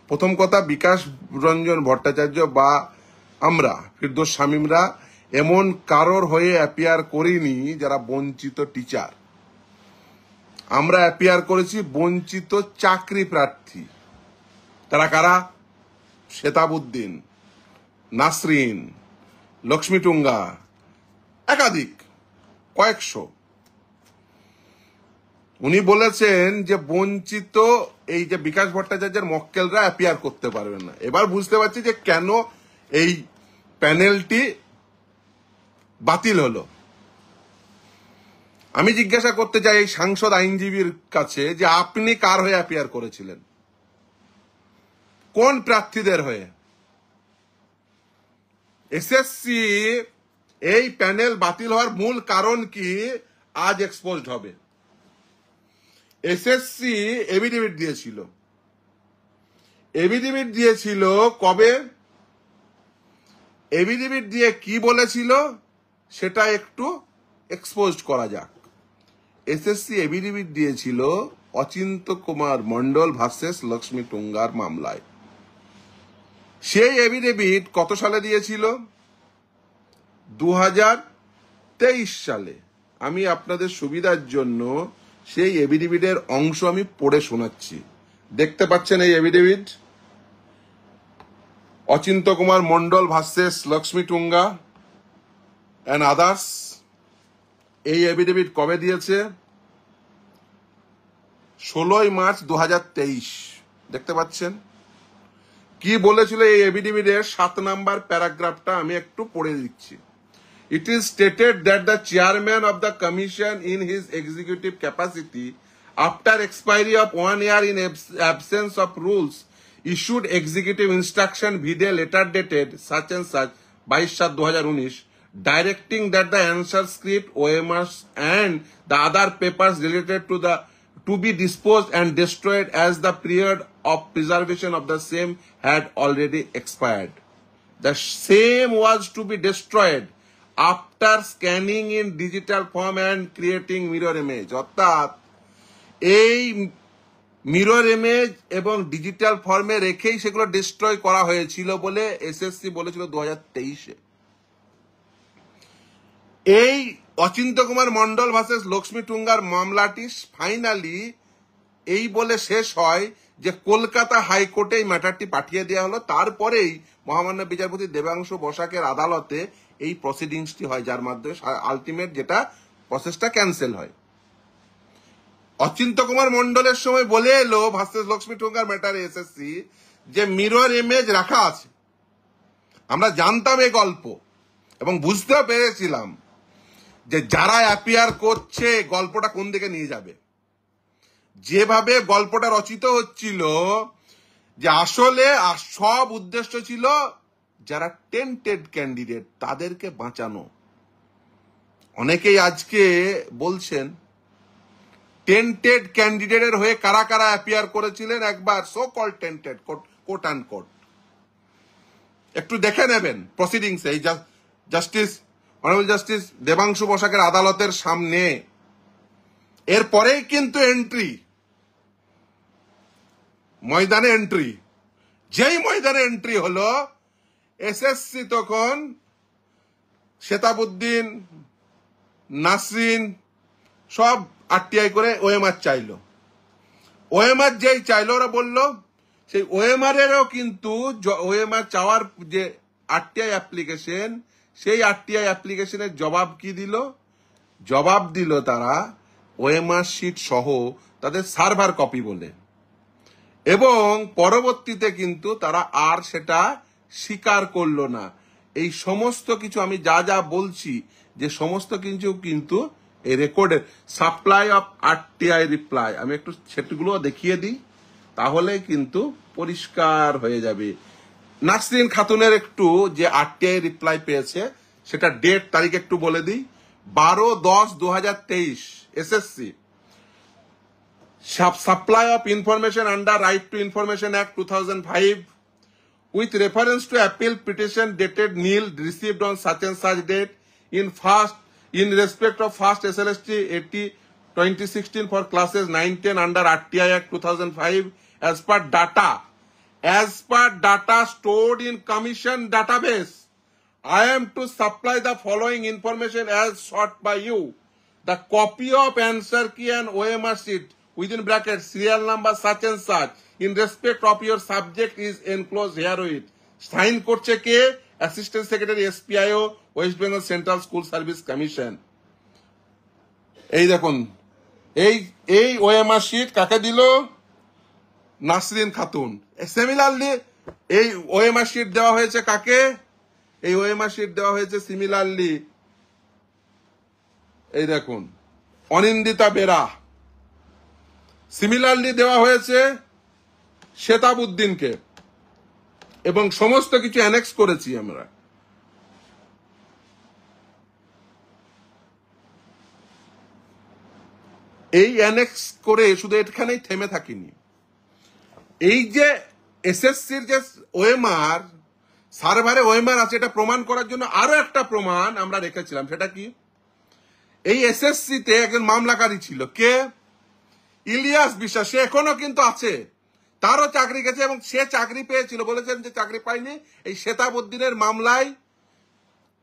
প্রথম কথা, বিকাশ রঞ্জন ভট্টাচার্য বা আমরা ফিরদৌস শামীমরা এমন কারোর হয়ে অ্যাপিয়ার করিনি যারা বঞ্চিত টিচার। আমরা অ্যাপিয়ার করেছি বঞ্চিত চাকরি প্রার্থী। তারা কারা? শেতাবুদ্দিন, নাসরিন, লক্ষ্মী টুঙ্গা, একাধিক, কয়েকশো। উনি বলেছেন যে বঞ্চিত এই যে বিকাশ ভট্টাচার্যের মক্কেলরা অ্যাপিয়ার করতে পারবেন না। এবার বুঝতে পারছি যে কেন এই প্যানেলটি বাতিল হলো। আমি জিজ্ঞাসা করতে চাই এই সাংসদ আইনজীবীর কাছে যে আপনি কার হয়ে অ্যাপিয়ার করেছিলেন, কোন প্রার্থীদের হয়ে? এসএসসি এই প্যানেল বাতিল হওয়ার মূল কারণ কি আজ এক্সপোজড হবে। এসএসসি এফিডেভিট দিয়েছিল। এফিডেভিট দিয়েছিল কবে? এফিডেভিট দিয়ে কি বলেছিল সেটা একটু এক্সপোজ করা যাক। এসএসসি এফিডেভিট দিয়েছিল অচিন্ত কুমার মন্ডল ভার্সেস লক্ষ্মী টুঙ্গার মামলায়। সেই এফিডেভিট কত সালে দিয়েছিল? 2023 সালে। আমি আপনাদের সুবিধার জন্য সেই এফিডেভিটের অংশ আমি পড়ে শোনাচ্ছি। দেখতে পাচ্ছেন এই affidavit, Achinta Kumar Mondal versus Lakshmi Tunga and others. এই এফিডেভিট কবে দিয়েছে? 16 মার্চ 2023। দেখতে পাচ্ছেন কি বলেছিল এই এফিডেভিটের 7 নাম্বার প্যারাগ্রাফটা আমি একটু পড়ে দিচ্ছি। It is stated that the chairman of the commission in his executive capacity, after expiry of 1 year in absence of rules, issued executive instruction vide letter dated such and such 22/7/2019, directing that the answer script, OMRs and the other papers related to be disposed and destroyed as the period of preservation of the same had already expired. The same was to be destroyed after scanning in digital form and creating mirror image। অর্থাৎ এই mirror image এবং digital ফর্মে রেখেই সেগুলো destroy করা হয়েছিল বলে SSC বলেছিল 2023-এ। এই অচিন্ত কুমার মন্ডল ভার্সেস লক্ষ্মী টুঙ্গার মামলাটি ফাইনালি এই বলে শেষ হয় যে কলকাতা হাইকোর্টে এই ম্যাটারটি পাঠিয়ে দেওয়া হলো। তারপরেই মহামান্য বিচারপতি দেবাংশু বসাকের আদালতে এই প্রসিডিংসটি হয়, যার মাধ্যমে আলটিমেট যেটা প্রসেসটা ক্যান্সেল হয়। অচিন্ত কুমার মন্ডলের সময় বলে এলো ভার্সেস লক্ষ্মী টুঙ্গার ম্যাটারে এসএসসি যে মিরর ইমেজ রাখা আছে। আমরা জানতাম এই গল্প এবং বুঝতেও পেরেছিলাম যে যারা অ্যাপিয়ার করছে গল্পটা কোন দিকে নিয়ে যাবে। যেভাবে গল্পটা রচিত হচ্ছিল যে আসলে সব উদ্দেশ্য ছিল যারা টেন্টেড ক্যান্ডিডেট তাদেরকে বাঁচানো। অনেকেই আজকে বলছেন টেন্টেড ক্যান্ডিডেটের হয়ে কারা কারা অ্যাপিয়ার করেছিলেন একবার, so call tainted quote and quote একটু দেখে নেবেন প্রসিডিংস। এই জাস্টিস অনারেবল জাস্টিস দেবাংশু বসাকের আদালতের সামনে। এরপরেই কিন্তু এন্ট্রি, ময়দানে এন্ট্রি। যেই ময়দানে এন্ট্রি হলো এসএসসি তখন শেতাবুদ্দিন, নাসরিন সব আরটিআই করে ওএমআর চাইলো। ওএমআর যেই চাইলো ওরা বললো সেই ওএমআর এরও কিন্তু ওএমআর চাওয়ার যে আরটিআই অ্যাপ্লিকেশন, সেই আরটিআই অ্যাপ্লিকেশনের জবাব কি দিল? জবাব দিল তারা ওএমআর শিট সহ তাদের সার্ভার কপি বলে, এবং পরবর্তীতে কিন্তু তারা আর সেটা স্বীকার করলো না। এই সমস্ত কিছু আমি যা যা বলছি যে সমস্ত কিছু কিন্তু এই রেকর্ডের সাপ্লাই অফ আরটিআই রিপ্লাই আমি একটু সেটগুলো দেখিয়ে দিই, তাহলে কিন্তু পরিষ্কার হয়ে যাবে। নাসরিন খাতুনের একটু যে আরটিআই রিপ্লাই পেয়েছে সেটা ডেট তারিখ একটু বলে দিই। 12/10/2023 SSC supply of information under Right to Information Act 2005 with reference to appeal petition dated nil received on such and such date in respect of first SLST 80/2016 for classes 9-10 under RTI Act 2005 as per data as per data stored in commission database, I am to supply the following information as sought by you. The copy of answer key and OMR sheet within brackets serial number such and such in respect of your subject is enclosed herewith. Sign করছে কে? Assistant Secretary SPIO West Bengal Central School Service Commission. এই দেখুন, এই OMR sheet কাকে দিল? Nasrin Khatun. Similarly এই OMR sheet দেওয়া হয়েছে কাকে? এই OMR sheet দেওয়া হয়েছে সিমিলারলি, এই দেখুন, অনিন্দিতা বেরা। সিমিলারলি দেওয়া হয়েছে শেতাবউদ্দিনকে, এবং সমস্ত কিছু অ্যানেক্স করেছি আমরা। এই অ্যানেক্স করে শুধু এখানেই থেমে থাকিনি। এই যে এসএসসির যে ওএমআর, সার্ভারে ওএমআর আছে, এটা প্রমাণ করার জন্য আরো একটা প্রমাণ আমরা রেখেছিলাম। সেটা কি? এই এসএসসি তে একজন মামলাকারী ছিল, কে? ইলিয়াস বিশ্বাস। সে এখনো কিন্তু আছে, তারও চাকরি গেছে এবং সে চাকরি পেয়েছিল। বলেছেন যে চাকরি পায়নি এই শেতাবউদ্দিনের মামলায়।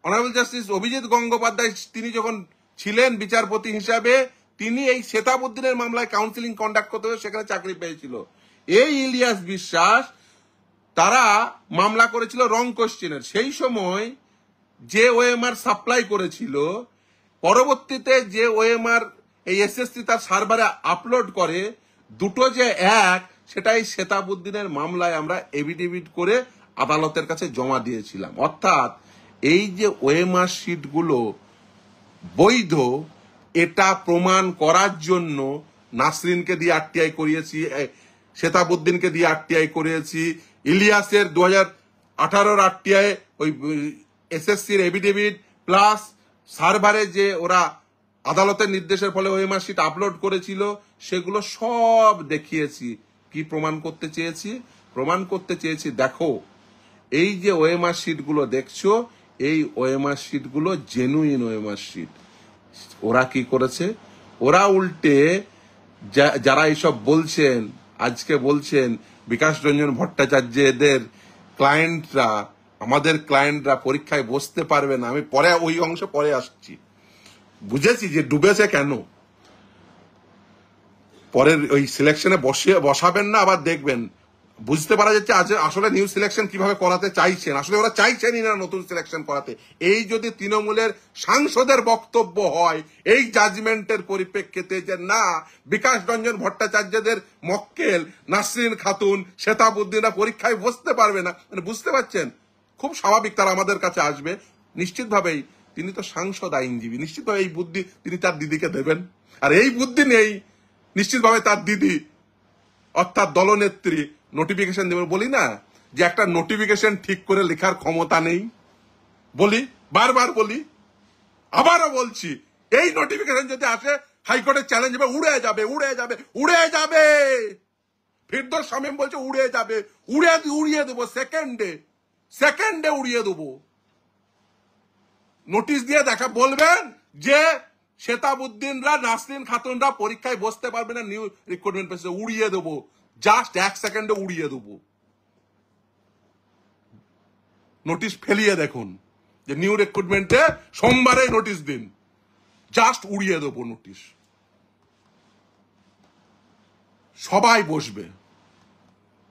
অনারেবল জাস্টিস অভিজিৎ গঙ্গোপাধ্যায় তিনি যখন ছিলেন বিচারপতি হিসাবে, তিনি এই শেতাবউদ্দিনের মামলায় কাউন্সিলিং কন্ডাক্ট করতে হবে, সেখানে চাকরি পেয়েছিল। এই ইলিয়াস বিশ্বাস, তারা মামলা করেছিল রং কোশ্চেনের। সেই সময় যে ওএমআর সাপ্লাই করেছিল, পরবর্তীতে যে ওএমআর এই এসএসসি তার সার্ভারে আপলোড করে, দুটো যে এক, সেটাই শেতাবউদ্দিনের মামলায় আমরা এফিডেভিট করে আদালতের কাছে জমা দিয়েছিলাম। অর্থাৎ এই যে ওএমআর শিটগুলো বৈধ, এটা প্রমাণ করার জন্য নাসরিনকে দিয়ে আরটিআই করিয়েছি, শেতাবউদ্দিনকে দিয়ে আরটিআই করিয়েছি, ইলিয়াসের 2018 আরটিআই ওই এসএসসির এফিডেভিট প্লাস সার্ভারে যে ওরা আদালতের নির্দেশের ফলে ওএমআর শিট আপলোড করেছিল, সেগুলো সব দেখিয়েছি। কি প্রমাণ করতে চেয়েছি? প্রমাণ করতে চেয়েছি, দেখো এই যে ওএমআর শিটগুলো দেখছো, এই ওএমআর শিটগুলো জেনুইন ওএমআর শিট। ওরা কি করেছে? ওরা উল্টে যারা এইসব বলছেন, আজকে বলছেন বিকাশ রঞ্জন ভট্টাচার্য এদের ক্লায়েন্টরা, আমাদের ক্লায়েন্টরা পরীক্ষায় বসতে পারবে না। আমি পরে ওই অংশ পরে আসছি। বুঝেছি যে ডুবেছে কেন। পরের ওই সিলেকশনে বসাবেন না, আবার দেখবেন বুঝতে পারা যাচ্ছে আজ আসলে নিউ সিলেকশন কিভাবে করাতে চাইছেন। আসলে ওরা চাইছেনই না নতুন সিলেকশন করাতে। এই যদি তৃণমূলের সাংসদের বক্তব্য হয় এই জাজমেন্টের পরিপ্রেক্ষিতে যে না, বিকাশ রঞ্জন ভট্টাচার্যদের মক্কেল নাসরিন খাতুন, শেতাবউদ্দিনরা পরীক্ষায় বসতে পারবে না, মানে বুঝতে পারছেন, খুব স্বাভাবিক তারা আমাদের কাছে আসবে। নিশ্চিতভাবেই তিনি তো সাংসদ আইনজীবী, নিশ্চিতভাবে এই বুদ্ধি তিনি তার দিদিকে দেবেন। আর এই বুদ্ধি নেই, নিশ্চিতভাবে তার দিদি অর্থাৎ দলনেত্রী নোটিফিকেশন দেবেন। বলি না যে একটা নোটিফিকেশন ঠিক করে লেখার ক্ষমতা নেই, বলি, বারবার বলি, আবারও বলছি, এই নোটিফিকেশন যদি আসে হাইকোর্টের চ্যালেঞ্জ হবে, উড়ে যাবে, উড়ে যাবে, উড়ে যাবে। ফিরদৌস শামীম বলছে উড়ে যাবে, উড়িয়ে দেবো, সেকেন্ডে উড়িয়ে দেবো। নোটিশ দিয়ে দেখা বলবেন যে শেতাবউদ্দিনরা, নাসরিন খাতুনরা পরীক্ষায় বসতে পারবে না, নিউ রিক্রুটমেন্ট প্রসেসে উড়িয়ে দেবো, জাস্ট 1 সেকেন্ডে উড়িয়ে দেবো। নোটিশ ফেলিয়ে দেখুন যে নিউ রিক্রুটমেন্টে সোমবারে নোটিশ দিন, জাস্ট উড়িয়ে দেবো নোটিশ। সবাই বসবে,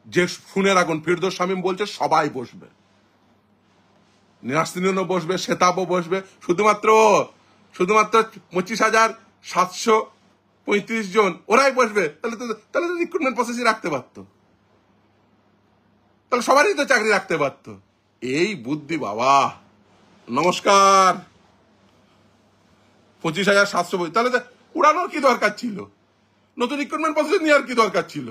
যে শুনে রাখুন, ফিরদৌস শামীম বলছে সবাই বসবে, নাসরিনও বসবে, শেতাবও বসবে। শুধুমাত্র 25,735 জন ওরাই বসবে, তাহলে তো রিক্রুটমেন্ট প্রসেসই রাখতে পারতো, তাহলে সবারই তো চাকরি রাখতে পারতো। এই বুদ্ধি বাবা, নমস্কার। 25,700, তাহলে উড়ানোর কি দরকার ছিল? নতুন রিক্রুটমেন্ট প্রসেস নেওয়ার কি দরকার ছিল?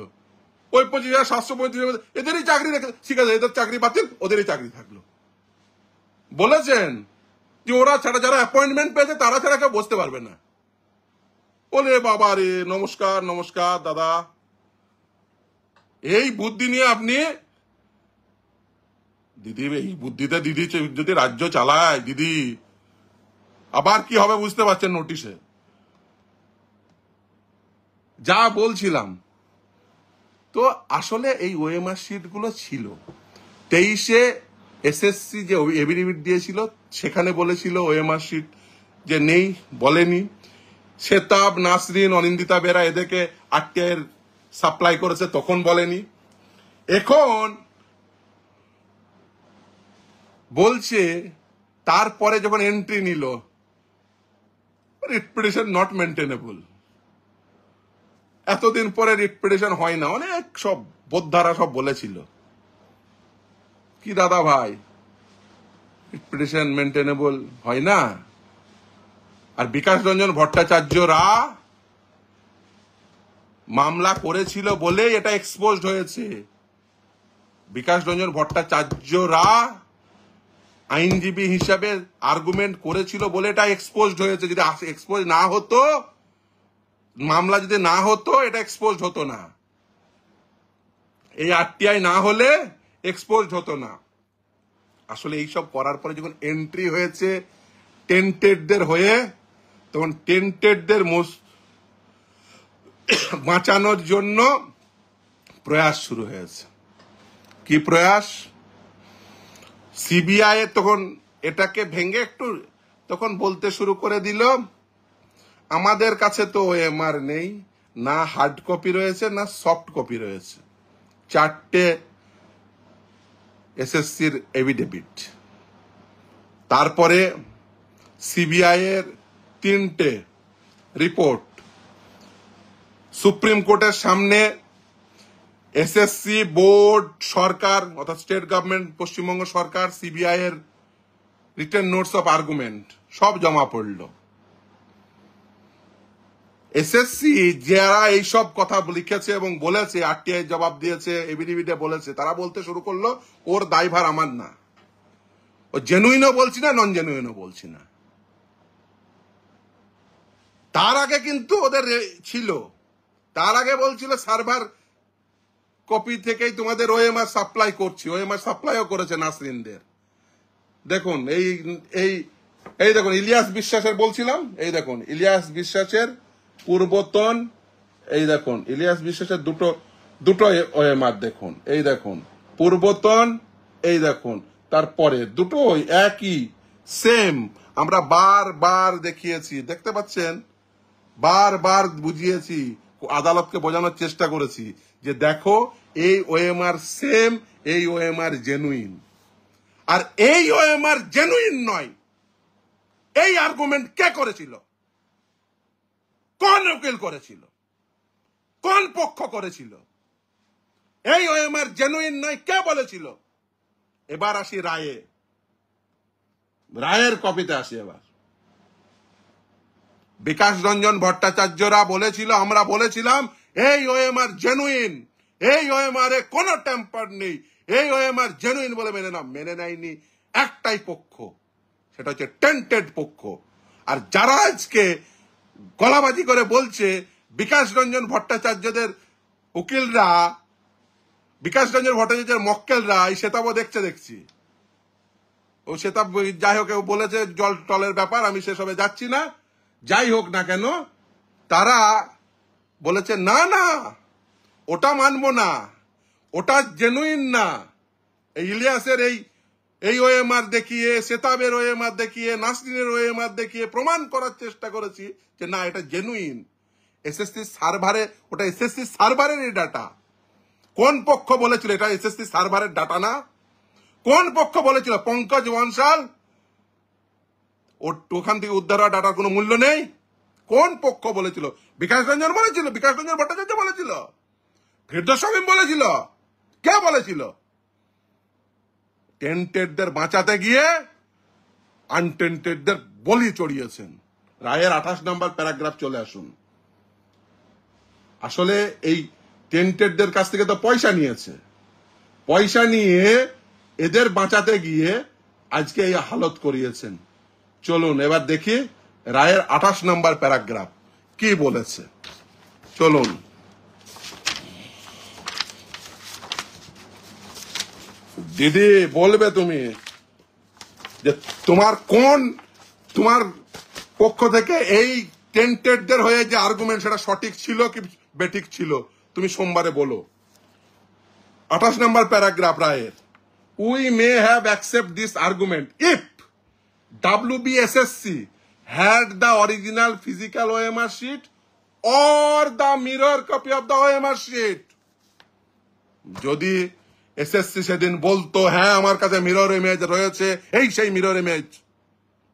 ওই 25,735 এদেরই চাকরি রেখে ঠিক আছে, এদের চাকরি বাতিল, ওদেরই চাকরি থাকলো। বলেছেন যে ওরা ছাড়া, যারা অ্যাপয়েন্টমেন্ট পেয়েছে তারা ছাড়া কেউ বসতে পারবে না। বলে বাবা রে, নমস্কার দাদা। এই বুদ্ধি নিয়ে আপনি, দিদি, এই বুদ্ধিতে দিদি যদি রাজ্য চালায়, দিদি আবার কি হবে বুঝতে পারছেন। নোটিশে যা বলছিলাম, তো আসলে এই ওএমআর শিট গুলো ছিল 23-এ এসএসসি যে এভিডেভিট দিয়েছিল সেখানে বলেছিল ওএমআর শিট যে নেই, বলেনি। শেতাব, নাসরিন, অনিন্দিতা বেরা এদেরকে আটকের সাপ্লাই করেছে তখন বলেনি। এখন বলছে তারপরে যখন এন্ট্রি নিল রিট পিটিশন নট মেনটেনেবল। এতদিন পরে রিট পিটিশন হয় না, অনেক সব বোদ্ধারা সব বলেছিল। কি দাদা ভাই, রিট পিটিশন মেনটেনেবল হয় না? আর বিকাশ রঞ্জন ভট্টাচার্যরা মামলা করেছিল বলেই এটা এক্সপোজড হয়েছে। বিকাশ রঞ্জন ভট্টাচার্যরা আইনজীবী হিসাবে আর্গুমেন্ট করেছিল বলে এটা এক্সপোজড হয়েছে। যদি এক্সপোজ না হতো, মামলা যদি না হতো, এটা এক্সপোজড হতো না। এই আরটিআই না হলে এক্সপোজড হতো না। আসলে এইসব করার পরে যখন এন্ট্রি হয়েছে টেন্টেডদের হয়ে, তখন টেন্টেডদের বাঁচানোর জন্য প্রয়াস শুরু হয়েছে। কি প্রয়াস? সিবিআই তখন এটাকে ভেঙে একটু তখন বলতে শুরু করে দিল, আমাদের কাছে তো ওএমআর নেই, না হার্ড কপি রয়েছে না সফট কপি রয়েছে। 4টে এসএসসির এভিডেভিট, তারপরে সিবিআই এর 3টে রিপোর্ট, সুপ্রিম কোর্টের সামনে এসএসসি বোর্ড, সরকার অর্থাৎ স্টেট গভর্নমেন্ট, পশ্চিমবঙ্গ সরকার, সিবিআই এর রিটেন নোটস অফ আর্গুমেন্ট সব জমা পড়ল। এসএসসি যারা এইসব কথা লিখেছে এবং বলেছে, আরটিআই জবাব দিয়েছে, এভিডেভিটে বলেছে, তারা বলতে শুরু করলো ওর দায়ভার আমার না, ও জেনুইনও বলছি না, নন জেনুইনও বলছি না। তার আগে কিন্তু ওদের ছিল, তার আগে বলছিল সার্ভার কপি থেকেই তোমাদের ওএমআর সাপ্লাই করছি। ওএমআর সাপ্লাইও করেছে নাসরিনদের। দেখুন এই এই এই দেখুন ইলিয়াস বিশ্বাসের বলছিলাম, এই দেখুন ইলিয়াস বিশ্বাসের পূর্বতন, এই দেখুন ইলিয়াস বিশ্বাসের দুটো ওএমআর দেখুন, এই দেখুন পূর্বতন, এই দেখুন তারপরে দুটো একই সেম। আমরা বারবার দেখিয়েছি, দেখতে পাচ্ছেন, বারবার বুঝিয়েছি, আদালতকে বোঝানোর চেষ্টা করেছি যে দেখো এই ওএমআর সেম, এই ওএমআর জেনুইন। আর এই ওএমআর জেনুইন নয়, এই আর্গুমেন্ট কে করেছিল? কোন উকিল করেছিল? কোন পক্ষ করেছিল? এই ওএমআর জেনুইন নয় কে বলেছিল? এবার আসি রায়ে, রায়ের কপিতে আসি। এবার বিকাশ রঞ্জন ভট্টাচার্যরা বলেছিল, আমরা বলেছিলাম এই ওএমআর জেনুইন, এই ওএমআর এ কোনো টেম্পার নেই, এই ওএমআর জেনুইন বলে মেনে নেয়নি একটাই পক্ষ, সেটা হচ্ছে টেন্টেড পক্ষ। আর যারা আজকে গলাবাজি করে বলছে বিকাশ রঞ্জন ভট্টাচার্যদের উকিলরা, বিকাশ রঞ্জন ভট্টাচার্যের মক্কেলরা, এই সেতাবও দেখছি, ও সেতাব যাই হোক বলেছে জল টলের ব্যাপার, আমি সেসবে যাচ্ছি না, যাই হোক না কেন, তারা বলেছে না না ওটা মানবো না, ওটা জেনুইন না। এই ইলিয়াসের এই ওএমআর দেখিয়ে, সেতাবের ওএমআর দেখিয়ে, নাসরিনের ওএমআর দেখিয়ে প্রমাণ করার চেষ্টা করেছি যে না এটা জেনুইন। এসএসসি সার্ভারে, ওটা এসএসসি সার্ভারের এই ডাটা। কোন পক্ষ বলেছিল এটা এসএসসি সার্ভারের ডাটা না? কোন পক্ষ বলেছিল? পঙ্কজ বনশাল, ওখান থেকে উদ্ধার হওয়া ডাটার কোনো মূল্য নেই? কোন পক্ষ বলেছিল? বিকাশ রঞ্জন বলেছিল, বিকাশ রঞ্জন ভট্টাচার্য বলেছিল, ফিরদৌস শামীম বলেছিল, কে বলেছিল? টেন্টেডদের বাঁচাতে গিয়ে আনটেন্টেডদের বলি চড়িয়েছেন। রায়ের 28 নম্বর প্যারাগ্রাফ চলে আসুন। আসলে এই টেন্টেডদের কাছ থেকে তো পয়সা নিয়েছে, পয়সা নিয়ে এদের বাঁচাতে গিয়ে আজকে এই হালত করিয়েছেন। চলুন এবার দেখি রায়ের 28 নম্বর প্যারাগ্রাফ কি বলেছে। চলুন। দিদি বলবে তুমি যে তোমার পক্ষ থেকে এই টেন্টেডদের হয়ে যে আর্গুমেন্ট সেটা সঠিক ছিল কি বেঠিক ছিল, তুমি সোমবারে বলো। 28 নম্বর প্যারাগ্রাফ রায়ের, we may have accept this argument if WBSSC had the original physical OMR sheet or the mirror copy of the OMR sheet. যদি এসএসসি সেদিন বলতো হ্যাঁ আমার কাছে মিরর ইমেজ রয়েছে, এই সেই মিরর ইমেজ,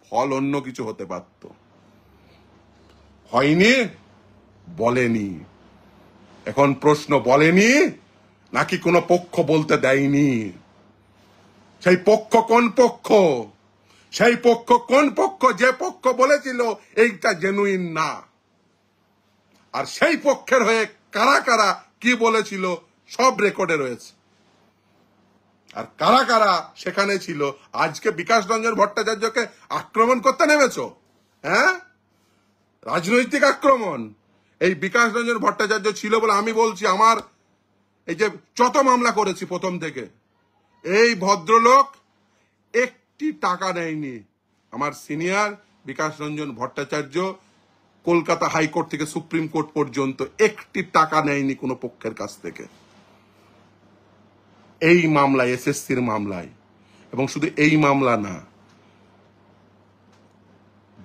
ফল অন্য কিছু হতে পারত। হয়নি, বলেনি। এখন প্রশ্ন, বলেনি নাকি কোনো পক্ষ বলতে দেয়নি? সেই পক্ষ কোন পক্ষ? সেই পক্ষ কোন পক্ষ যে পক্ষ বলেছিল এইটা জেনুইন না? আর সেই পক্ষের হয়ে কারা কারা কি বলেছিল সব রেকর্ডে রয়েছে। আর কারা কারা সেখানে ছিল? আজকে বিকাশ রঞ্জন ভট্টাচার্যকে আক্রমণ করতে নেমেছ? হ্যাঁ, রাজনৈতিক আক্রমণ। এই বিকাশ রঞ্জন ভট্টাচার্য ছিল বলে আমি বলছি, আমার এই যে যত মামলা করেছি প্রথম থেকে, এই ভদ্রলোক একটি টাকা নেয়নি। আমার সিনিয়র বিকাশ রঞ্জন ভট্টাচার্য কলকাতা হাইকোর্ট থেকে সুপ্রিম কোর্ট পর্যন্ত একটি টাকা নেয়নি কোনো পক্ষের কাছ থেকে এই মামলায়, এসএসসির মামলায়। এবং শুধু এই মামলা না,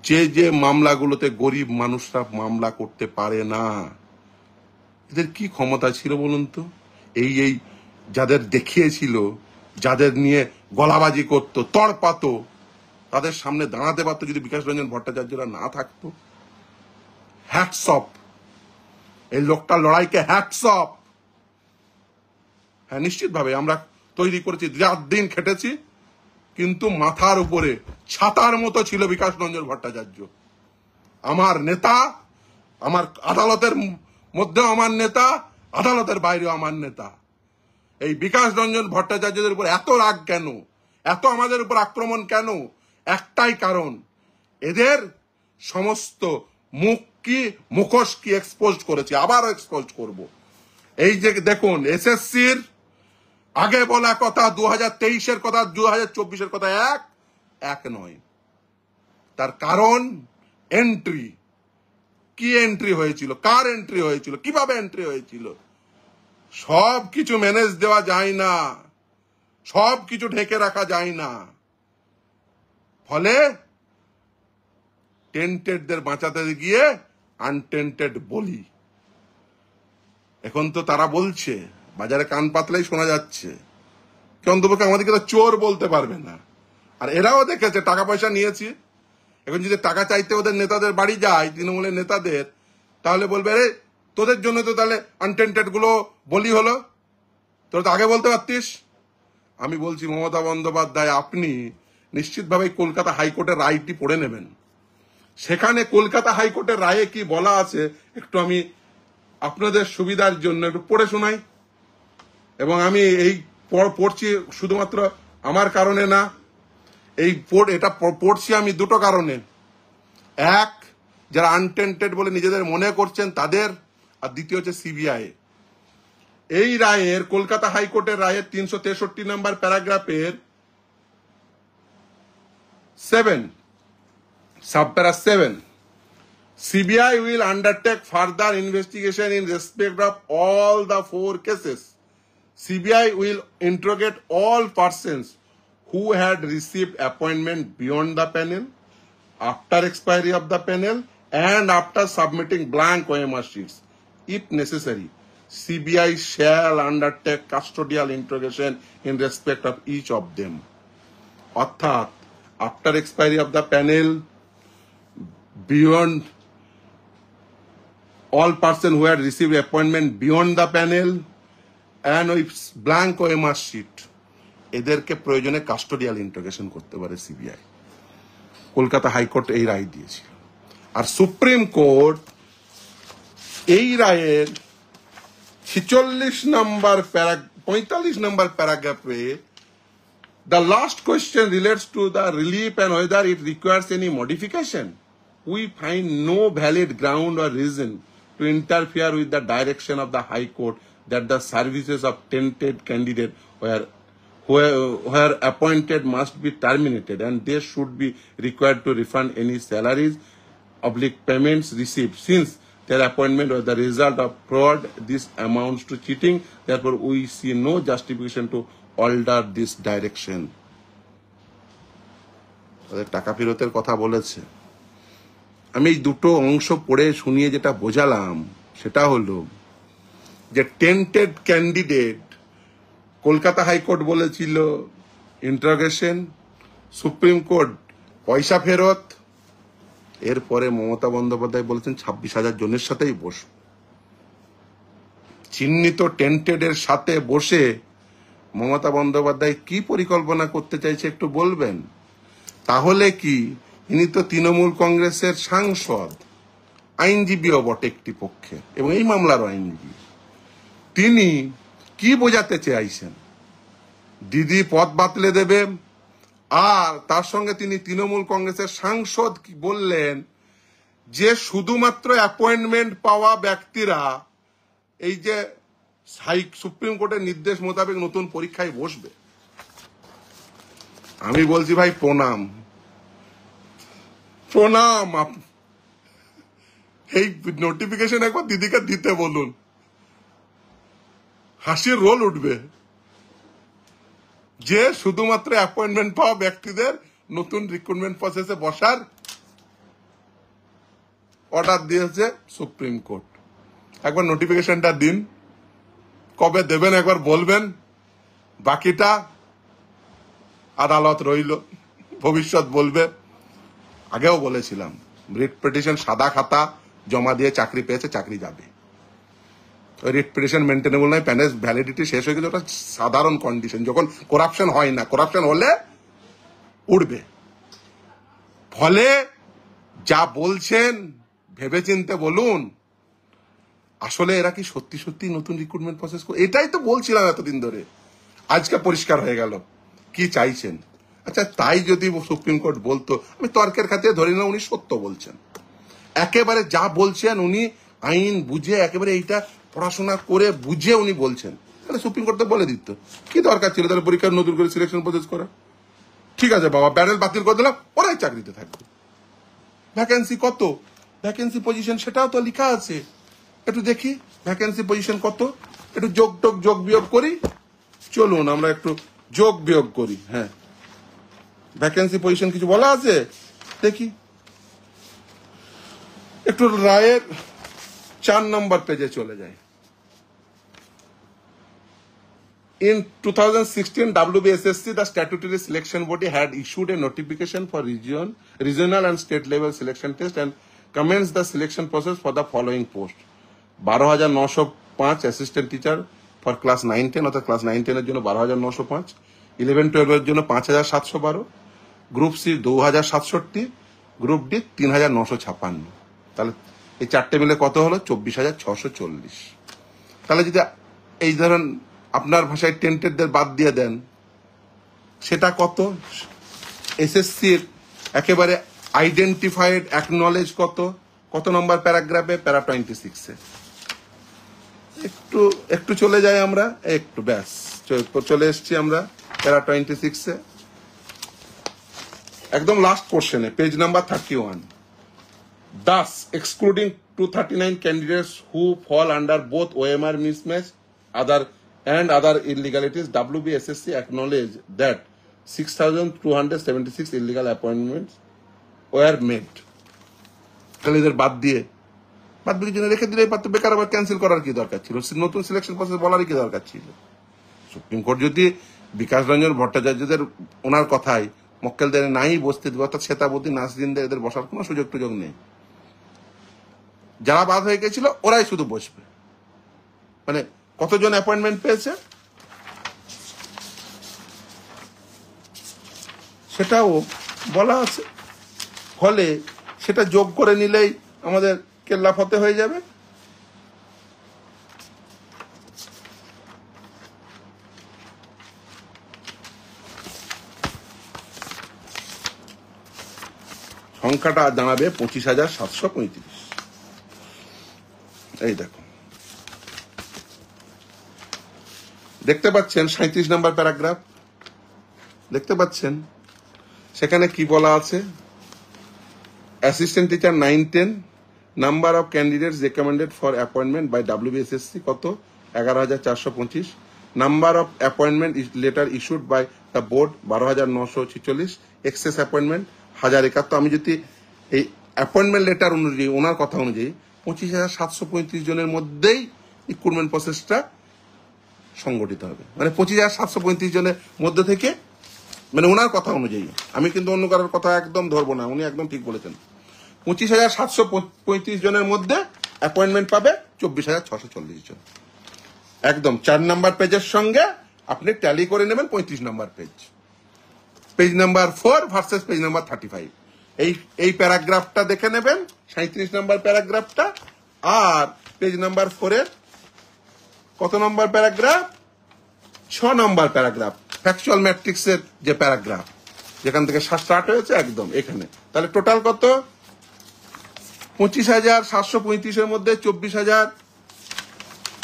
যে যে মামলাগুলোতে গরিব মানুষরা মামলা করতে পারে না, এদের কি ক্ষমতা ছিল বলুন তো? এই এই যাদের দেখিয়েছিল, যাদের নিয়ে গলাবাজি করতো, তড়পাতো, তাদের সামনে দাঁড়াতে পারতো যদি বিকাশ রঞ্জন ভট্টাচার্যরা না থাকতো। হ্যাটস অফ, এই লোকটার লড়াইকে হ্যাটস অফ। হ্যাঁ, নিশ্চিতভাবে আমরা তৈরি করেছি, রাত দিন খেটেছি, কিন্তু মাথার উপরে ছাতার মতো ছিল বিকাশ রঞ্জন ভট্টাচার্য, আমার নেতা, আমার আদালতের মধ্যেও আমার নেতা, আদালতের বাইরেও আমার নেতা। এই বিকাশ রঞ্জন ভট্টাচার্যদের উপর এত রাগ কেন, এত আমাদের উপর আক্রমণ কেন? একটাই কারণ, এদের সমস্ত মুখোশ কি এক্সপোজ করেছি, আবারও এক্সপোজ করব। এই যে দেখুন, এসএসসির আগে বলা কথা 2023-এর কথা 2024-এর কথা এক নয়। তার কারণ এন্ট্রি, কি এন্ট্রি হয়েছিল, কার এন্ট্রি হয়েছিল, কিভাবে এন্ট্রি হয়েছিল, সব কিছু ম্যানেজ দেওয়া যায় না, সব কিছু ঢেকে রাখা যায় না। ফলে টেন্টেডদের বাঁচাতে গিয়ে আনটেন্টেড বলি। এখন তো তারা বলছে, বাজারে কান পাতলেই শোনা যাচ্ছে, কি অন্তপক্ষে আমাদেরকে তো চোর বলতে পারবে না। আর এরাও দেখেছে টাকা পয়সা নিয়েছি। এখন যদি টাকা চাইতে ওদের নেতাদের বাড়ি যায়, তৃণমূলের নেতাদের, তাহলে বলবে আরে তোদের জন্য তো তাহলে আনটেন্টেড গুলো বলি হলো, তোরা তো আগে বলতে পারতিস। আমি বলছি মমতা বন্দ্যোপাধ্যায়, আপনি নিশ্চিতভাবে কলকাতা হাইকোর্টের রায়টি পড়ে নেবেন। সেখানে কলকাতা হাইকোর্টের রায়ে কি বলা আছে একটু আমি আপনাদের সুবিধার জন্য একটু পড়ে শোনাই। এবং আমি এই পড়ছি শুধুমাত্র আমার কারণে না, এটা পড়ছি আমি দুটো কারণে। এক, যারা আনটেন্টেড বলে নিজেদের মনে করছেন তাদের, আর দ্বিতীয় হচ্ছে সিবিআই। এই রায়ের, কলকাতা হাইকোর্টের রায়ের 363 নম্বর প্যারাগ্রাফের 7, subpara 7, CBI will undertake further investigation in respect of all the 4 cases. CBI will interrogate all persons who had received appointment beyond the panel, after expiry of the panel, and after submitting blank OMR sheets. If necessary, CBI shall undertake custodial interrogation in respect of each of them. অর্থাৎ after expiry of the panel, beyond all persons who had received appointment beyond the panel, and with blank OMR sheet, এদেরকে প্রয়োজনে custodial interrogation করতে পারে CBI. Kolkata high court এই রায় দিয়েছিল। আর supreme court এই রায়ের 45 নম্বর প্যারাগ্রাফে the last question relates to the relief and whether it requires any modification. We find no valid ground or reason to interfere with the direction of the High Court that the services of tainted candidate where appointed must be terminated, and they should be required to refund any salaries, payments received, since their appointment was the result of fraud. This amounts to cheating. Therefore, we see no justification to alter this direction. তাদের টাকা ফেরতের কথা বলেছে। আমি এই দুটো অংশ পড়ে শুনিয়ে যেটা বোঝালাম সেটা হলো যে টেন্টেড ক্যান্ডিডেট, কলকাতা হাইকোর্ট বলেছিল ইন্টারোগেশন, সুপ্রিম কোর্ট পয়সা ফেরত, এরপরে মমতা বন্দ্যোপাধ্যায় বলেছেন 26,000 জনের সাথেই বসো। চিহ্নিত টেন্টেড এর সাথে বসে মমতা বন্দ্যোপাধ্যায় কি পরিকল্পনা করতে চাইছে একটু বলবেন? তাহলে কি, ইনি তো তৃণমূল কংগ্রেসের সাংসদ, আইনজীবীও বটে একটি পক্ষে এবং এই মামলার আইনজীবী, তিনি কি বোঝাতে চাইছেন? দিদি পদ বাতলে দেবে, আর তার সঙ্গে তিনি তৃণমূল কংগ্রেসের সাংসদ কি বললেন যে শুধুমাত্র অ্যাপয়েন্টমেন্ট পাওয়া ব্যক্তিরা এই যে সুপ্রিম কোর্টের নির্দেশ মোতাবেক নতুন পরীক্ষায় বসবে। আমি বলছি ভাই প্রণাম প্রণাম, এই নোটিফিকেশন একবার দিদিকে দিতে বলুন, হাসির রোল উঠবে যে শুধুমাত্র অ্যাপয়েন্টমেন্ট পাওয়া ব্যক্তিদের নতুন রিক্রুটমেন্ট প্রসেসে বসার অর্ডার দিয়েছে সুপ্রিম কোর্ট। একবার নোটিফিকেশনটা দিন, কবে দেবেন একবার বলবেন, বাকিটা আদালত রইল, ভবিষ্যৎ বলবে। আগেও বলেছিলাম রিট পিটিশন সাদা খাতা জমা দিয়ে চাকরি পেয়েছে, চাকরি যাবে। রিট পিটিশন মেনটেনেবল নয়, প্যানেল ভ্যালিডিটি শেষ হয়ে গেছে, ওটা সাধারণ কন্ডিশন। যখন করাপশন হয় না, করাপশন হলে উঠবে। ফলে যা বলছেন ভেবেচিন্তে বলুন, আসলে এরা কি সত্যি সত্যি নতুন রিক্রুটমেন্ট প্রসেস, এটাই তো বলছিলাম এতদিন ধরে, আজকে পরিষ্কার হয়ে গেল কি চাইছেন। আচ্ছা, তাই যদি সুপ্রিম কোর্ট বলতো, আমি তর্কের খাতিরে ধরে নিলাম উনি সত্য বলছেন, একেবারে যা বলছেন উনি আইন বুঝে একেবারে এইটা পড়াশোনা করে বুঝে উনি বলছেন, তাহলে সুপ্রিম কোর্ট তো বলে দিত, কি দরকার ছিল তাহলে পরীক্ষার নতুন করে সিলেকশন প্রসেস করা। ঠিক আছে বাবা, প্যানেল বাতিল করে দিলাম, ওরাই চাকরিতে থাকবে। ভ্যাকেন্সি কত, ভ্যাকেন্সি পজিশন সেটাও তো লেখা আছে, একটু দেখি ভ্যাকেন্সি পজিশন কত, একটু যোগ বিয়োগ করি, চলুন আমরা একটু যোগ বিয়োগ করি। হ্যাঁ, ভ্যাকেন্সি পজিশন কিছু বলা আছে দেখি, একটু রায়ের 4 নম্বর পেজে চলে যায়। In 2016, WBSSC, the statutory selection body, had issued a notification for regional and state level selection test and commenced the selection process for the following post: 12,905 assistant teacher for class 9-10, অর্থাৎ ক্লাস 9-10 এর জন্য 12,905, 11-12 এর জন্য 5,712, group C 2,067, group D 3,956। তাহলে এই চারটে মিলে কত হলো? 24,640। তাহলে যদি এই ধরুন আপনার ভাষায় টেন্টেডদের বাদ দিয়ে দেন, সেটা কত? এসএসসির একেবারে আইডেন্টিফাইড অ্যাকনলেজ কত, কত নম্বর প্যারাগ্রাফে? প্যারা 26-এ। একটু চলে যাই আমরা, একটু ব্যাস চলে এসছি আমরা প্যারা 26-এ, একদম লাস্ট কোশ্চেনে, page number 31। Thus, excluding 239 candidates who fall under both OMR mismatch and other illegalities, WBSSC acknowledged that 6,276 illegal appointments were made. তাহলে এদের বাদ দিয়ে জন্য রেখে দিলে পারতো, বেকার আবার ক্যান্সেল করার কি দরকার ছিল? নতুন সিলেকশন প্রসেস বলার কি দরকার ছিল? সুপ্রিম কোর্ট যদি বিকাশ রঞ্জন ভট্টাচার্যদের ওনার কথায় মক্কেলদের নাই বসতে দেবে, অর্থাৎ শ্বেতাবতী, নাসরিনদের এদের বসার কোনো সুযোগ নেই, যারা বাদ হয়ে গেছিল ওরাই শুধু বসবে। মানে কতজন অ্যাপয়েন্টমেন্ট পেয়েছে সেটাও বলা আছে, ফলে সেটা যোগ করে নিলেই আমাদের কেল্লা ফতে হয়ে যাবে। সংখ্যাটা দাঁড়াবে 25,735। এই দেখুন, দেখতে পাচ্ছেন 37 নম্বর প্যারাগ্রাফ, দেখতে পাচ্ছেন সেখানে কি বলা আছে? Assistant teacher 9-10, number of candidates recommended for appointment by WBSSC কত? 11,425। Number of appointment letter issued by the board 12,946। Excess appointment 1,071। আমি যদি এই অ্যাপয়েন্টমেন্ট লেটার অনুযায়ী, ওনার কথা অনুযায়ী 25,735 জনের মধ্যেই রিক্রুটমেন্ট প্রসেসটা সংগঠিত হবে। মানে 25,735 জনের মধ্যে থেকে, মানে ওনার কথা অনুযায়ী, আমি কিন্তু অন্য কারোর কথা একদম ধরবো না, উনি একদম ঠিক বলেছেন। 25,735 জনের মধ্যে অ্যাপয়েন্টমেন্ট পাবে 24,640 জন। একদম 4 নাম্বার পেজের সঙ্গে আপনি ট্যালি করে নেবেন 35 number page, page number 4 versus page number 35। এই প্যারাগ্রাফটা দেখে নেবেন, 37 নাম্বার প্যারাগ্রাফটা। আর পেজ নাম্বার 4 এর কত নম্বর প্যারাগ্রাফ? 6 নম্বর প্যারাগ্রাফ, ফ্যাকচুয়াল ম্যাট্রিক্সের যে প্যারাগ্রাফ, যেখান থেকে স্টার্ট হয়েছে একদম এখানে। তাহলে টোটাল কত? 25,735 মধ্যে 24,000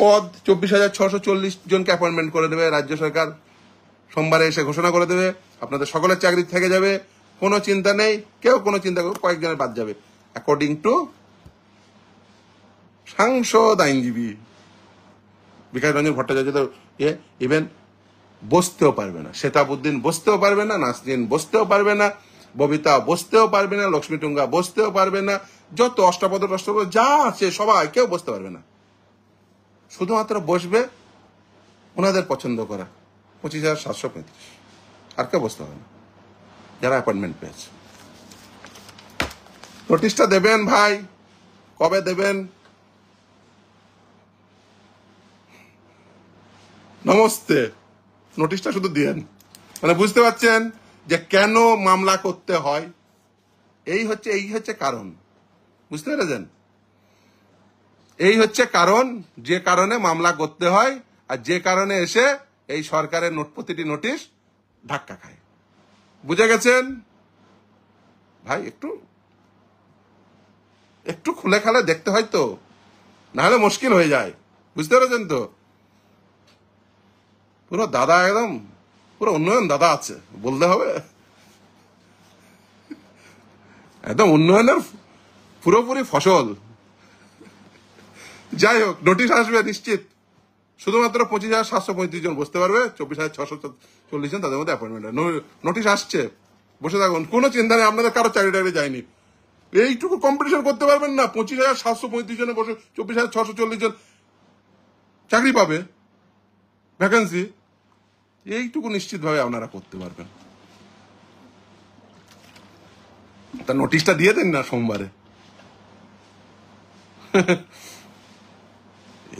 পদ, 24,640 জনকে অ্যাপয়েন্টমেন্ট করে দেবে রাজ্য সরকার। সোমবারে এসে ঘোষণা করে দেবে, আপনাদের সকলের চাকরি থেকে যাবে, কোনো চিন্তা নেই, কেউ কোনো চিন্তা করবে, কয়েকজনের বাদ যাবে, অ্যাকর্ডিং টু সাংসদ আইনজীবী বিকাশ রঞ্জন ভট্টাচার্য। তো ইভেন বসতেও পারবে না, শেতাবুদ্দিন বসতেও পারবে না, নাসরিন বসতেও পারবে না, ববিতা বসতেও পারবে না, লক্ষ্মী টুঙ্গা বসতেও পারবে না, যত অষ্টাপদ যা আছে সবাই কেউ বসতে পারবে না। শুধুমাত্র বসবে ওনাদের পছন্দ করা 25,735, আর কেউ বসতে হবে না যারা অ্যাপয়েন্টমেন্ট পেয়েছে। নোটিশটা দেবেন ভাই, কবে দেবেন? নমস্তে, নোটিশটা শুধু দিয়েন। মানে বুঝতে পারছেন যে কেন মামলা করতে হয়? এই হচ্ছে কারণ, বুঝতে পেরেছেন? এই হচ্ছে কারণ, যে কারণে মামলা করতে হয়, আর যে কারণে এসে এই সরকারের প্রতিটি নোটিশ ধাক্কা খায়। বুঝে গেছেন ভাই? একটু খুলে খালে দেখতে হয় তো, নাহলে মুশকিল হয়ে যায়। বুঝতে পেরেছেন তো? পুরো দাদা, একদম পুরো উন্নয়ন দাদা আছে বলতে হবে, একদম উন্নয়নের পুরোপুরি ফসল। যাই হোক, নোটিশ আসবে নিশ্চিত। শুধুমাত্র 25,735 জন বসতে পারবে, 24,640 জন তাদের মধ্যে অ্যাপয়েন্টমেন্ট। নোটিশ আসছে, বসে থাকুন, কোনো চিন্তা নেই, আপনাদের কারো চাকরি টাকরি যায়নি। এইটুকু কম্পিটিশন করতে পারবেন না, 25,735 জনে বসে 24,640 জন চাকরি পাবে, ভ্যাকেন্সি, এইটুকু নিশ্চিত ভাবে আপনারা করতে পারবেন। তা নোটিশটা দিয়ে দেন না সোমবারে।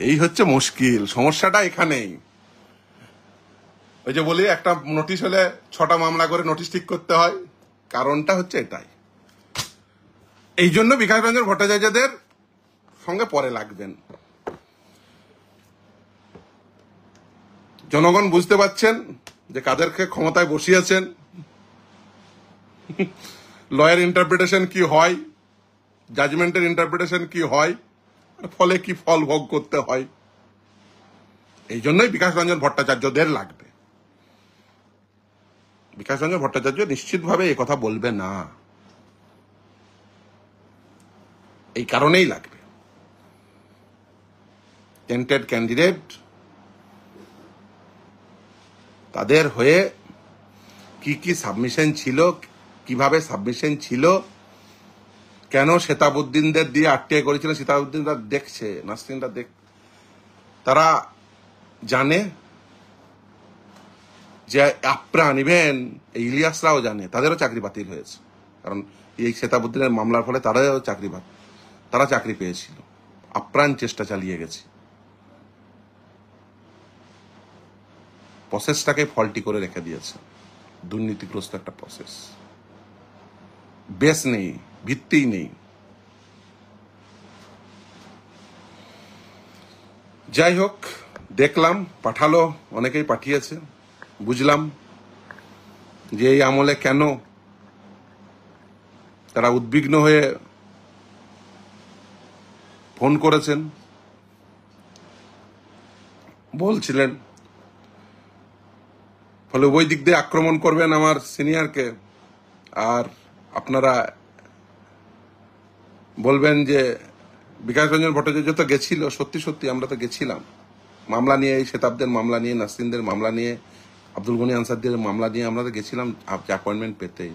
এই হচ্ছে মুশকিল, সমস্যাটা এখানেই। ওই যে বলি, একটা নোটিশ হলে 6টা মামলা করে নোটিশ ঠিক করতে হয়, কারণটা হচ্ছে এটাই। এই জন্য বিকাশ রঞ্জন ভট্টাচার্যদের সঙ্গে পরে লাগবেন। জনগণ বুঝতে পারছেন যে কাদেরকে ক্ষমতায় বসিয়েছেন, লয়ের ইন্টারপ্রিটেশন কি হয়, জাজমেন্টের ইন্টারপ্রিটেশন কি হয়, ফলে কি ফল ভোগ করতে হয়। এই জন্যই বিকাশ রঞ্জন ভট্টাচার্যদের লাগবে। বিকাশ রঞ্জন ভট্টাচার্য নিশ্চিতভাবে এই কথা বলবে না, এই কারণেই লাগবে। টেন্টেড ক্যান্ডিডেট, তাদের হয়ে কি কি সাবমিশন ছিল, কিভাবে সাবমিশন ছিল, কেন শেতাবুদ্দিনদের দিয়ে আটকে করেছিলেন, শেতাবুদ্দিনরা দেখছে, নাসরিনরা তারা জানে যে আপ্রাণ, ইভেন ইলিয়াসরাও জানে, তাদেরও চাকরি বাতিল হয়েছে। কারণ এই শেতাবুদ্দিনের মামলার ফলে তারাও তারা চাকরি পেয়েছিল, আপ্রাণ চেষ্টা চালিয়ে গেছে, প্রসেসটাকে ফল্টি করে রেখে দিয়েছে। দুর্নীতিগ্রস্ত একটা প্রসেস, বেস নেই, ভিত্তি নেই। যাই হোক, দেখলাম, পাঠালো, অনেকেই পাঠিয়েছে, বুঝলাম যে এই আমলে কেন তারা উদ্বিগ্ন হয়ে ফোন করেছেন, বলছিলেন, ফলে ওই দিক দিয়ে আক্রমণ করবেন আমার সিনিয়রকে, আর আপনারা বলবেন যে বিকাশ রঞ্জন ভট্টাচার্য তো গেছিল, সত্যি সত্যি আমরা তো গেছিলাম মামলা নিয়ে, এই শতাব্দের মামলা নিয়ে, নাসরিনদের মামলা নিয়ে, আব্দুল গনি আনসারদের মামলা নিয়ে আমরা তো গেছিলাম অ্যাপয়েন্টমেন্ট পেতে।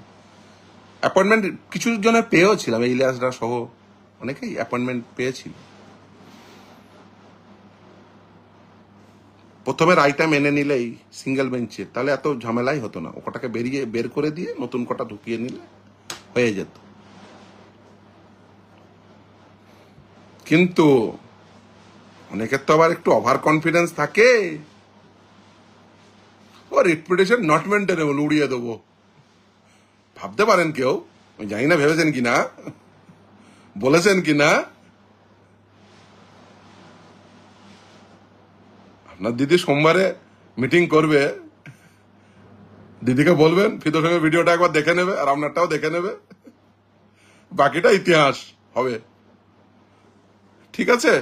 অ্যাপয়েন্টমেন্ট কিছু জনের পেয়েও ছিলাম, এই ইলিয়াসরা সহ অনেকেই অ্যাপয়েন্টমেন্ট পেয়েছিল। প্রথমে রায়টা মেনে নিলেই সিঙ্গেল বেঞ্চে, তাহলে এত ঝামেলাই হতো না, ওটাকে বের করে দিয়ে নতুন কটা ঢুকিয়ে নিলে হয়ে যেত। কিন্তু অনেকের তো আবার একটু ওভার কনফিডেন্স থাকে, ও রিট নট মেনটেনেবল, উড়িয়ে দেবো। ভাবতে পারেন কেউ, আমি জানি না ভেবেছেন কিনা, বলেছেন কিনা, আপনার দিদি সোমবারে মিটিং করবে, দিদিকে বলবেন ফিদর সঙ্গে ভিডিওটা একবার দেখে নেবে, আর আপনারটাও দেখে নেবে, বাকিটা ইতিহাস হবে। ঠিক আছে?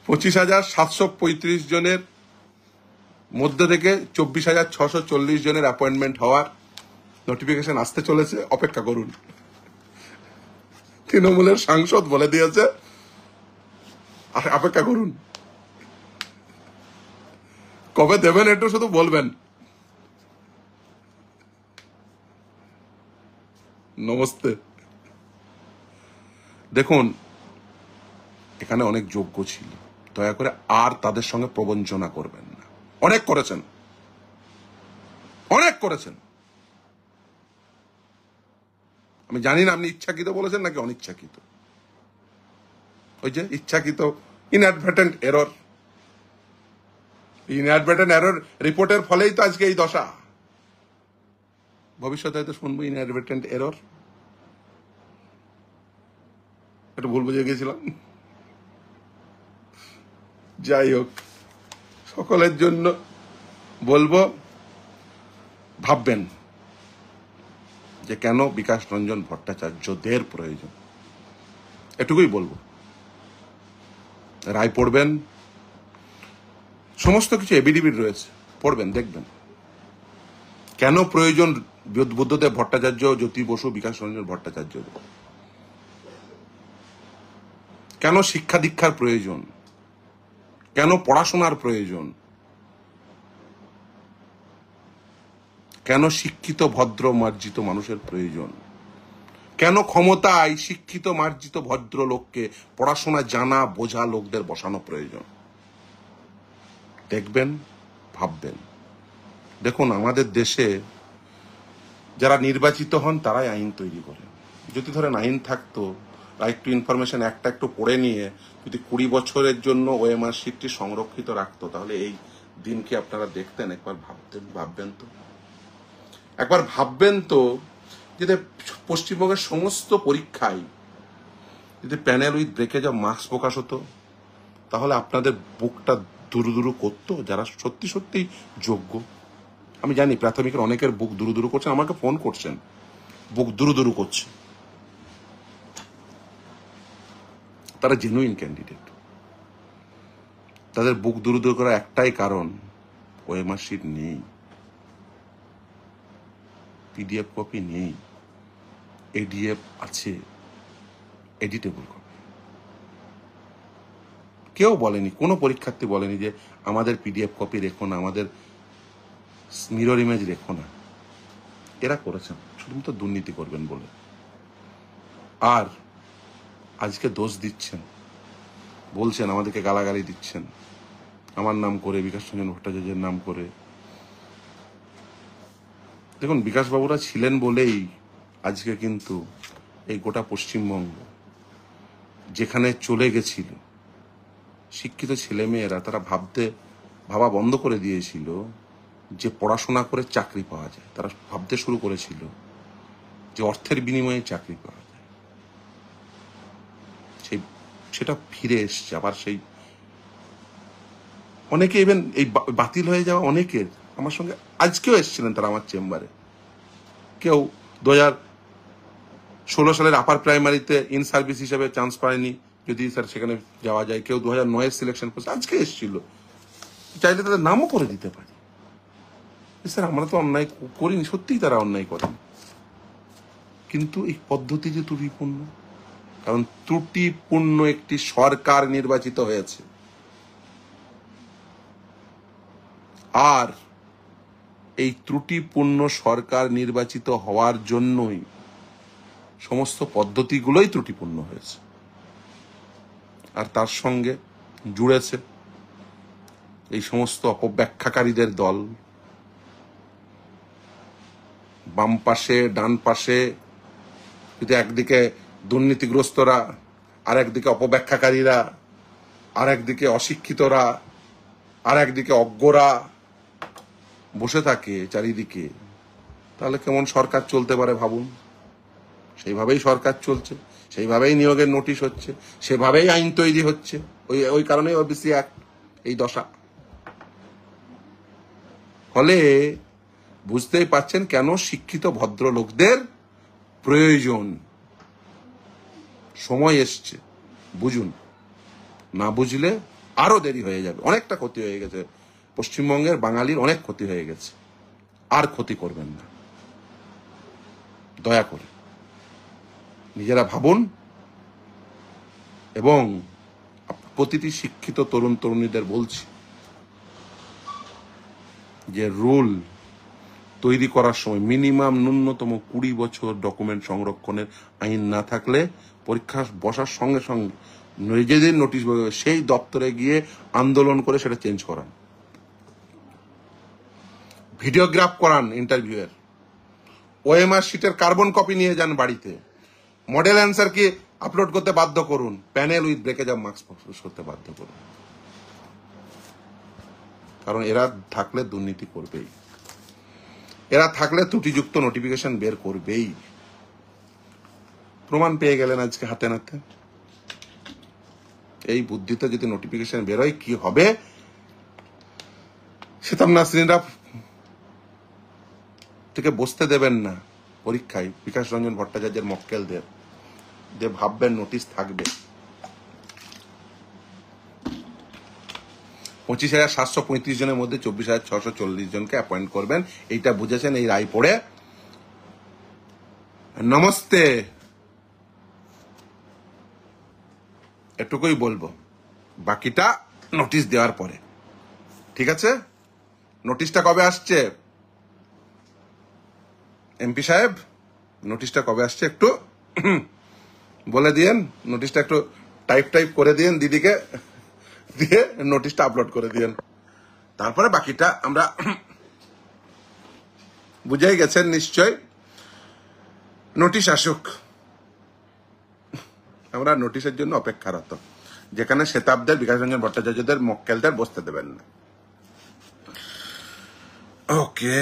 25,735 জনের মধ্যে থেকে 24,640 জনের অ্যাপয়েন্টমেন্ট হওয়ার নোটিফিকেশন আসতে চলেছে, অপেক্ষা করুন। তৃণমূলের সাংসদ বলে দিয়েছে, অপেক্ষা করুন। কবে দেবেন একটু শুধু বলবেন। নমস্তে। দেখুন, এখানে অনেক যোগ্য ছিল, দয়া করে আর তাদের সঙ্গে প্রবঞ্চনা করবেন না। অনেক করেছেন, অনেক করেছেন। আমি জানি না আপনি ইচ্ছাকৃত বলেছেন নাকি অনিচ্ছাকৃত। ওই যে ইচ্ছাকৃত ইনঅ্যাডভার্টেন্ট এরর, ইনঅ্যাডভার্টেন্ট এরর রিপোর্টের ফলেই তো আজকে এই দশা। ভবিষ্যতে হয়তো শুনবো ইনঅ্যাডভার্টেন্ট এরর। একটু ভুল বুঝে গেছিলাম। যাই হোক, সকলের জন্য বলবো, ভাববেন যে কেন বিকাশ রঞ্জন ভট্টাচার্যদের প্রয়োজন, এটুকুই বলবো। রায় পড়বেন, সমস্ত কিছু এবিডিবির রয়েছে, পড়বেন, দেখবেন কেন প্রয়োজন বুদ্ধদেব ভট্টাচার্য, জ্যোতি বসু, বিকাশ রঞ্জন ভট্টাচার্য, কেন শিক্ষা দীক্ষার প্রয়োজন, কেন পড়াশোনার প্রয়োজন, কেন শিক্ষিত ভদ্র মার্জিত মানুষের প্রয়োজন, কেন ক্ষমতায় শিক্ষিত মার্জিত ভদ্র লোককে, পড়াশোনা জানা বোঝা লোকদের বসানো প্রয়োজন। দেখবেন, ভাববেন। দেখুন, আমাদের দেশে যারা নির্বাচিত হন তারাই আইন তৈরি করেন। যদি ধরেন আইন থাকতো, রাইট টু ইনফরমেশন একটা একটু পড়ে নিয়ে যদি 20 বছরের জন্য ওএমআর শিটটি সংরক্ষিত রাখতো, তাহলে এই দিনকে আপনারা দেখতেন। একবার ভাববেন তো, একবার ভাববেন তো, যদি পশ্চিমবঙ্গের সমস্ত পরীক্ষায় যদি panel with breakage of marks প্রকাশ হতো, তাহলে আপনাদের বুকটা দুরু দুরু করতো যারা সত্যি সত্যি যোগ্য। আমি জানি প্রাথমিকের অনেকের বুক দুরু দুরু করছেন, আমাকে ফোন করছেন, বুক দুরু দুরু করছে। তারা জেনুইন ক্যান্ডিডেট, তাদের বুক দুরু দুরু করার একটাই কারণ, ওএমআর শিট নেই, পিডিএফ কপি নেই, এডিএফ আছে, এডিটেবল কপি। কেউ বলেনি, কোনো পরীক্ষার্থী বলেনি যে আমাদের পিডিএফ কপি রেখো না, আমাদের মিরর ইমেজ রেখো না। এরা করেছেন শুধুমাত্র দুর্নীতি করবেন বলে। আর আজকে দোষ দিচ্ছেন, বলছেন, আমাদেরকে গালাগালি দিচ্ছেন, আমার নাম করে, বিকাশ রঞ্জন ভট্টাচার্যের নাম করে। দেখুন, বিকাশবাবুরা ছিলেন বলেই আজকে কিন্তু এই গোটা পশ্চিমবঙ্গ যেখানে চলে গেছিল, শিক্ষিত ছেলেমেয়েরা তারা ভাবা বন্ধ করে দিয়েছিল যে পড়াশোনা করে চাকরি পাওয়া যায়। তারা ভাবতে শুরু করেছিল যে অর্থের বিনিময়ে চাকরি পাওয়া যায়। সেটা ফিরে এসছে আবার। সেই অনেকে ইভেন এই বাতিল হয়ে যাওয়া অনেকের আমার সঙ্গে আজকেও এসেছিলেন তারা আমার চেম্বারে। কেউ 2016 সালের আপার প্রাইমারিতে ইন সার্ভিস হিসেবে চান্স পায়নি, যদি স্যার সেখানে যাওয়া যায়। কেউ 2009 সিলেকশন করছে, আজকে এসেছিল। চাইলে তাদের নামও করে দিতে পারি। স্যার আমরা তো অন্যায় করিনি, সত্যিই তারা অন্যায় করেন, কিন্তু এই পদ্ধতি যে ত্রুটিপূর্ণ, কারণ ত্রুটিপূর্ণ একটি সরকার নির্বাচিত হয়েছে, আর এই ত্রুটিপূর্ণ সরকার নির্বাচিত হওয়ার জন্যই সমস্ত পদ্ধতিগুলোই ত্রুটিপূর্ণ হয়েছে। আর তার সঙ্গে জুড়েছে এই সমস্ত অপব্যাখ্যাকারীদের দল, বাম পাশে ডান পাশে, কিন্তু একদিকে দুর্নীতিগ্রস্তরা, আর একদিকে অপব্যাখ্যাকারীরা, আর একদিকে অশিক্ষিতরা, আর একদিকে অজ্ঞরা বসে থাকে চারিদিকে। তাহলে কেমন সরকার চলতে পারে ভাবুন। সেইভাবেই সরকার চলছে, সেইভাবেই নিয়োগের নোটিশ হচ্ছে, সেভাবেই আইন তৈরি হচ্ছে। ওই কারণেই ওবিসি অ্যাক্ট এই দশা। ফলে বুঝতেই পাচ্ছেন কেন শিক্ষিত ভদ্রলোকদের প্রয়োজন। সময় এসছে, বুঝুন। না বুঝলে আরো দেরি হয়ে যাবে। অনেকটা ক্ষতি হয়ে গেছে পশ্চিমবঙ্গের বাঙালির, অনেক ক্ষতি হয়ে গেছে। আর ক্ষতি করবেন না, দয়া করে নিজেরা ভাবুন। এবং প্রতিটি শিক্ষিত তরুণ তরুণীদের বলছি যে রুল তৈরি করার সময় মিনিমাম ন্যূনতম 20 বছর ডকুমেন্ট সংরক্ষণের আইন না থাকলে পরীক্ষা বসার সঙ্গে সঙ্গে নিজেদের নোটিশ সেই দপ্তরে গিয়ে আন্দোলন করে সেটা চেঞ্জ করান, ভিডিওগ্রাফ করান ইন্টারভিউয়ের, ওএমআর শিটের কার্বন কপি নিয়ে যান বাড়িতে, মডেল অ্যান্সার কি আপলোড করতে বাধ্য করুন, panel with breakage of marks করতে বাধ্য করুন। কারণ এরা থাকলে দুর্নীতি করবেই, এরা থাকলে ত্রুটিযুক্ত নোটিফিকেশন বের করবেই। প্রমাণ পেয়ে গেলেন আজকে হাতে নাতে। এই বুদ্ধিতে যদি নোটিফিকেশন বেরোয় কি হবে সেটা নাসরিনরা থেকে বসতে দেবেন না পরীক্ষায় বিকাশ রঞ্জন ভট্টাচার্যের মক্কেলদের, যে ভাববেন নোটিশ থাকবে। 25,735 জনের মধ্যে 24,640 জনকে অ্যাপয়েন্ট করবেন, এইটা বুঝেছেন এই রায় পড়ে। নমস্তে, এটুকুই বলবো, বাকিটা নোটিশ দেওয়ার পরে। ঠিক আছে? নোটিশটা কবে আসছে এমপি সাহেব? নোটিশটা কবে আসছে একটু বলে দিয়েন। নোটিশটা একটু টাইপ করে দিয়েন দিদিকে, দিয়ে নোটিশটা আপলোড করে দিয়েন। তারপরে বাকিটা আমরা বুঝেই গেছেন নিশ্চয়। নোটিশ আসুক, আমরা নোটিশের জন্য অপেক্ষারত, যেখানে শতাব্দের বিকাশ রঞ্জন ভট্টাচার্যদের মক্কেলদের বসতে দেবেন না। ওকে,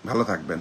ভালো থাকবেন।